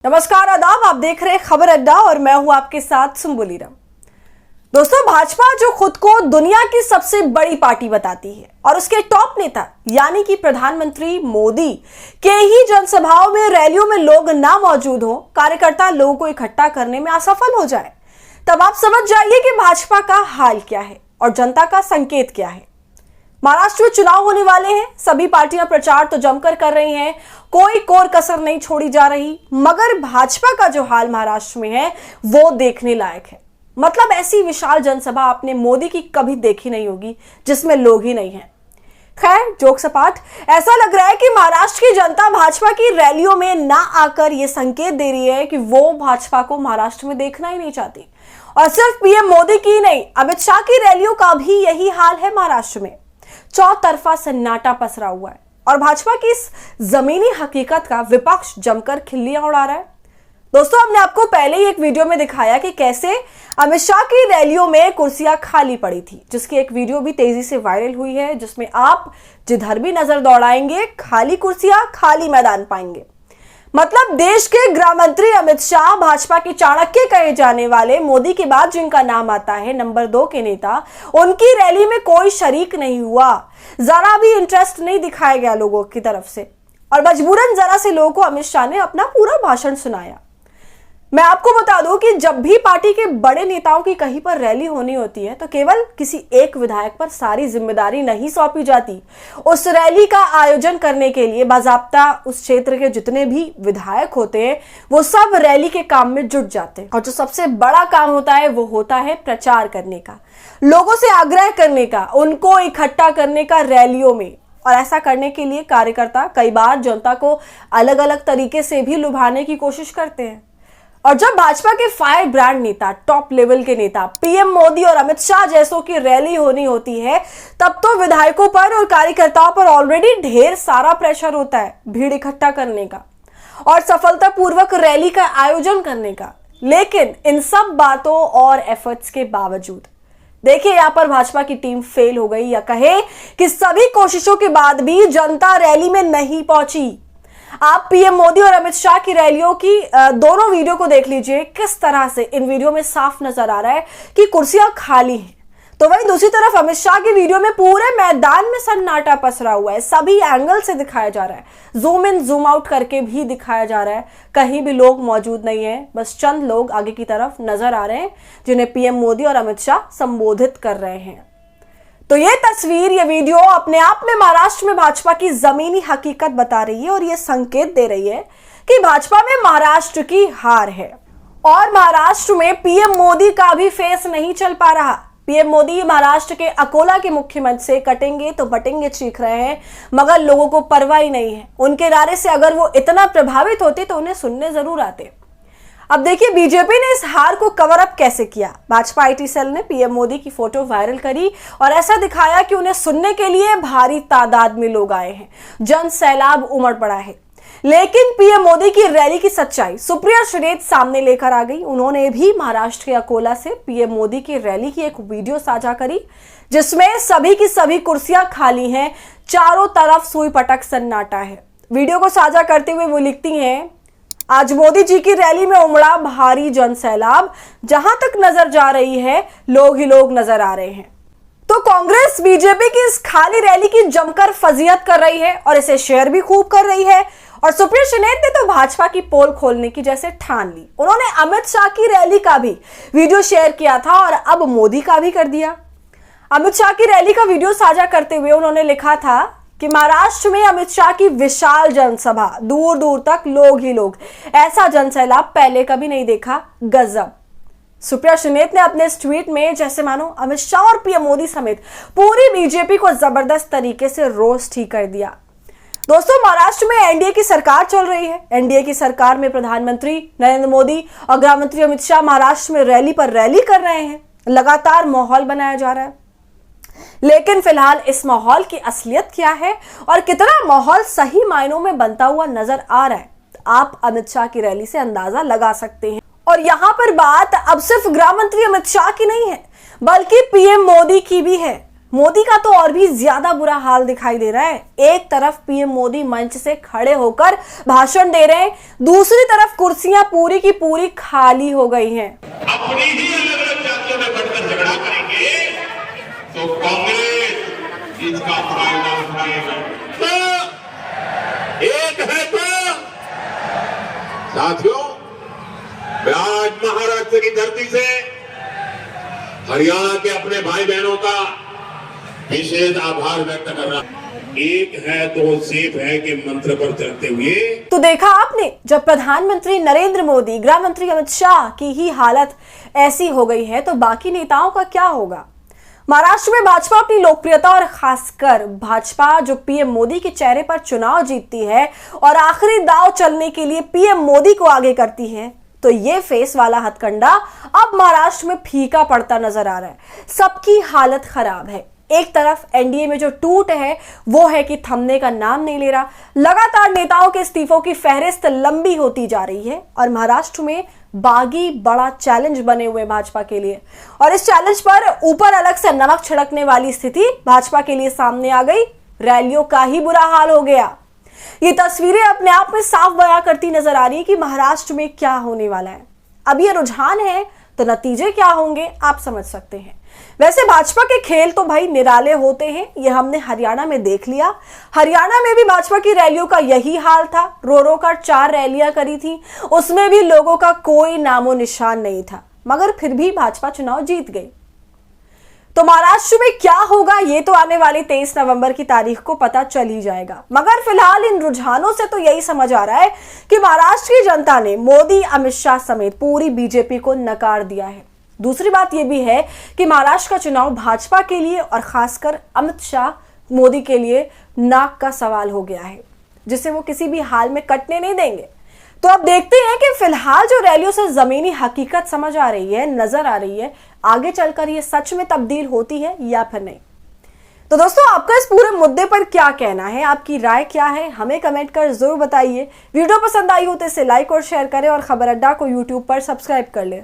नमस्कार, आदाब। आप देख रहे हैं खबर अड्डा और मैं हूं आपके साथ सुम्बुली राम। दोस्तों, भाजपा जो खुद को दुनिया की सबसे बड़ी पार्टी बताती है और उसके टॉप नेता यानी कि प्रधानमंत्री मोदी के ही जनसभाओं में, रैलियों में लोग ना मौजूद हो, कार्यकर्ता लोगों को इकट्ठा करने में असफल हो जाए, तब आप समझ जाइए कि भाजपा का हाल क्या है और जनता का संकेत क्या है। महाराष्ट्र में चुनाव होने वाले हैं। सभी पार्टियां प्रचार तो जमकर कर रही हैं, कोई कोर कसर नहीं छोड़ी जा रही, मगर भाजपा का जो हाल महाराष्ट्र में है वो देखने लायक है। मतलब ऐसी विशाल जनसभा आपने मोदी की कभी देखी नहीं होगी जिसमें लोग ही नहीं हैं। खैर, जोक सपाट, ऐसा लग रहा है कि महाराष्ट्र की जनता भाजपा की रैलियों में ना आकर ये संकेत दे रही है कि वो भाजपा को महाराष्ट्र में देखना ही नहीं चाहती। और सिर्फ पीएम मोदी की नहीं, अमित शाह की रैलियों का भी यही हाल है। महाराष्ट्र में चौतरफा सन्नाटा पसरा हुआ है और भाजपा की इस जमीनी हकीकत का विपक्ष जमकर खिल्लियां उड़ा रहा है। दोस्तों, हमने आपको पहले ही एक वीडियो में दिखाया कि कैसे अमित शाह की रैलियों में कुर्सियां खाली पड़ी थी, जिसकी एक वीडियो भी तेजी से वायरल हुई है, जिसमें आप जिधर भी नजर दौड़ाएंगे खाली कुर्सियां, खाली मैदान पाएंगे। मतलब देश के गृह मंत्री अमित शाह, भाजपा के चाणक्य कहे जाने वाले मोदी के बाद जिनका नाम आता है नंबर 2 के नेता, उनकी रैली में कोई शरीक नहीं हुआ। जरा भी इंटरेस्ट नहीं दिखाया गया लोगों की तरफ से और मजबूरन जरा से लोगों को अमित शाह ने अपना पूरा भाषण सुनाया। मैं आपको बता दूं कि जब भी पार्टी के बड़े नेताओं की कहीं पर रैली होनी होती है तो केवल किसी एक विधायक पर सारी जिम्मेदारी नहीं सौंपी जाती। उस रैली का आयोजन करने के लिए बाजाप्ता उस क्षेत्र के जितने भी विधायक होते हैं वो सब रैली के काम में जुट जाते हैं। और जो सबसे बड़ा काम होता है वो होता है प्रचार करने का, लोगों से आग्रह करने का, उनको इकट्ठा करने का रैलियों में। और ऐसा करने के लिए कार्यकर्ता कई बार जनता को अलग अलग तरीके से भी लुभाने की कोशिश करते हैं। और जब भाजपा के फायर ब्रांड नेता, टॉप लेवल के नेता पीएम मोदी और अमित शाह जैसों की रैली होनी होती है, तब तो विधायकों पर और कार्यकर्ताओं पर ऑलरेडी ढेर सारा प्रेशर होता है भीड़ इकट्ठा करने का और सफलतापूर्वक रैली का आयोजन करने का। लेकिन इन सब बातों और एफर्ट्स के बावजूद देखिए, यहां पर भाजपा की टीम फेल हो गई, या कहे कि सभी कोशिशों के बाद भी जनता रैली में नहीं पहुंची। आप पीएम मोदी और अमित शाह की रैलियों की दोनों वीडियो को देख लीजिए, किस तरह से इन वीडियो में साफ नजर आ रहा है कि कुर्सियां खाली हैं। तो वहीं दूसरी तरफ अमित शाह की वीडियो में पूरे मैदान में सन्नाटा पसरा हुआ है, सभी एंगल से दिखाया जा रहा है, जूम इन जूम आउट करके भी दिखाया जा रहा है, कहीं भी लोग मौजूद नहीं है, बस चंद लोग आगे की तरफ नजर आ रहे हैं जिन्हें पीएम मोदी और अमित शाह संबोधित कर रहे हैं। तो ये तस्वीर, ये वीडियो अपने आप में महाराष्ट्र में भाजपा की जमीनी हकीकत बता रही है और ये संकेत दे रही है कि भाजपा में महाराष्ट्र की हार है। और महाराष्ट्र में पीएम मोदी का भी फेस नहीं चल पा रहा। पीएम मोदी महाराष्ट्र के अकोला के मुख्यमंत्री से कटेंगे तो बटेंगे चीख रहे हैं, मगर लोगों को परवाह ही नहीं है। उनके नारे से अगर वो इतना प्रभावित होते तो उन्हें सुनने जरूर आते। अब देखिए, बीजेपी ने इस हार को कवर अप कैसे किया। भाजपा आईटी सेल ने पीएम मोदी की फोटो वायरल करी और ऐसा दिखाया कि उन्हें सुनने के लिए भारी तादाद में लोग आए हैं, जन सैलाब उमड़ पड़ा है। लेकिन पीएम मोदी की रैली की सच्चाई सुप्रिया श्रीनेत सामने लेकर आ गई। उन्होंने भी महाराष्ट्र के अकोला से पीएम मोदी की रैली की एक वीडियो साझा करी, जिसमें सभी की सभी कुर्सियां खाली हैं, चारों तरफ सुई पटक सन्नाटा है। वीडियो को साझा करते हुए वो लिखती हैं, आज मोदी जी की रैली में उमड़ा भारी जन सैलाब, जहां तक नजर जा रही है लोग ही लोग नजर आ रहे हैं। तो कांग्रेस बीजेपी की इस खाली रैली की जमकर फजीहत कर रही है और इसे शेयर भी खूब कर रही है। और सुप्रिया श्रीनेत ने तो भाजपा की पोल खोलने की जैसे ठान ली। उन्होंने अमित शाह की रैली का भी वीडियो शेयर किया था और अब मोदी का भी कर दिया। अमित शाह की रैली का वीडियो साझा करते हुए उन्होंने लिखा था कि महाराष्ट्र में अमित शाह की विशाल जनसभा, दूर दूर तक लोग ही लोग, ऐसा जनसैलाब पहले कभी नहीं देखा, गजब। सुप्रिया श्रीनेत ने अपने इस ट्वीट में जैसे मानो अमित शाह और पीएम मोदी समेत पूरी बीजेपी को जबरदस्त तरीके से रोस्ट ही कर दिया। दोस्तों, महाराष्ट्र में एनडीए की सरकार चल रही है। एनडीए की सरकार में प्रधानमंत्री नरेंद्र मोदी और गृह मंत्री अमित शाह महाराष्ट्र में रैली पर रैली कर रहे हैं। लगातार माहौल बनाया जा रहा है। लेकिन फिलहाल इस माहौल की असलियत क्या है और कितना माहौल सही मायनों में बनता हुआ नजर आ रहा है, आप अमित शाह की रैली से अंदाजा लगा सकते हैं। और यहां पर बात अब सिर्फ गृह मंत्री अमित शाह की नहीं है, बल्कि पीएम मोदी की भी है। मोदी का तो और भी ज्यादा बुरा हाल दिखाई दे रहा है। एक तरफ पीएम मोदी मंच से खड़े होकर भाषण दे रहे हैं, दूसरी तरफ कुर्सियां पूरी की पूरी खाली हो गई हैं। अपनी ही अलग अलग जातियों में बढ़कर झगड़ा करेंगे तो कांग्रेस इसका फायदा उठाएगा। तो एक है तो साथियों, मैं आज महाराष्ट्र की धरती से हरियाणा के अपने भाई बहनों का विशेष आभार व्यक्त कर रहा हूं। एक है तो सेफ है के मंत्र पर चलते हुए तो देखा आपने, जब प्रधानमंत्री नरेंद्र मोदी, गृह मंत्री अमित शाह की ही हालत ऐसी हो गई है तो बाकी नेताओं का क्या होगा। महाराष्ट्र में भाजपा अपनी लोकप्रियता और खासकर भाजपा जो पीएम मोदी के चेहरे पर चुनाव जीतती है और आखिरी दांव चलने के लिए पीएम मोदी को आगे करती है, तो ये फेस वाला हथकंडा अब महाराष्ट्र में फीका पड़ता नजर आ रहा है। सबकी हालत खराब है। एक तरफ एनडीए में जो टूट है वो है कि थमने का नाम नहीं ले रहा। लगातार नेताओं के इस्तीफों की फहरिस्त लंबी होती जा रही है और महाराष्ट्र में बागी बड़ा चैलेंज बने हुए भाजपा के लिए, और इस चैलेंज पर ऊपर अलग से नमक छिड़कने वाली स्थिति भाजपा के लिए सामने आ गई। रैलियों का ही बुरा हाल हो गया। ये तस्वीरें अपने आप में साफ बयां करती नजर आ रही है कि महाराष्ट्र में क्या होने वाला है। अब ये रुझान है तो नतीजे क्या होंगे आप समझ सकते हैं। वैसे भाजपा के खेल तो भाई निराले होते हैं, ये हमने हरियाणा में देख लिया। हरियाणा में भी भाजपा की रैलियों का यही हाल था। रो रो कर 4 रैलियां करी थी, उसमें भी लोगों का कोई नामो निशान नहीं था, मगर फिर भी भाजपा चुनाव जीत गई। तो महाराष्ट्र में क्या होगा ये तो आने वाली 23 नवंबर की तारीख को पता चल ही जाएगा। मगर फिलहाल इन रुझानों से तो यही समझ आ रहा है कि महाराष्ट्र की जनता ने मोदी, अमित शाह समेत पूरी बीजेपी को नकार दिया है। दूसरी बात यह भी है कि महाराष्ट्र का चुनाव भाजपा के लिए और खासकर अमित शाह, मोदी के लिए नाक का सवाल हो गया है, जिसे वो किसी भी हाल में कटने नहीं देंगे। तो अब देखते हैं कि फिलहाल जो रैलियों से जमीनी हकीकत समझ आ रही है, नजर आ रही है, आगे चलकर ये सच में तब्दील होती है या फिर नहीं। तो दोस्तों, आपका इस पूरे मुद्दे पर क्या कहना है, आपकी राय क्या है, हमें कमेंट कर जरूर बताइए। वीडियो पसंद आई हो तो इसे लाइक और शेयर करें और खबर अड्डा को यूट्यूब पर सब्सक्राइब कर लें।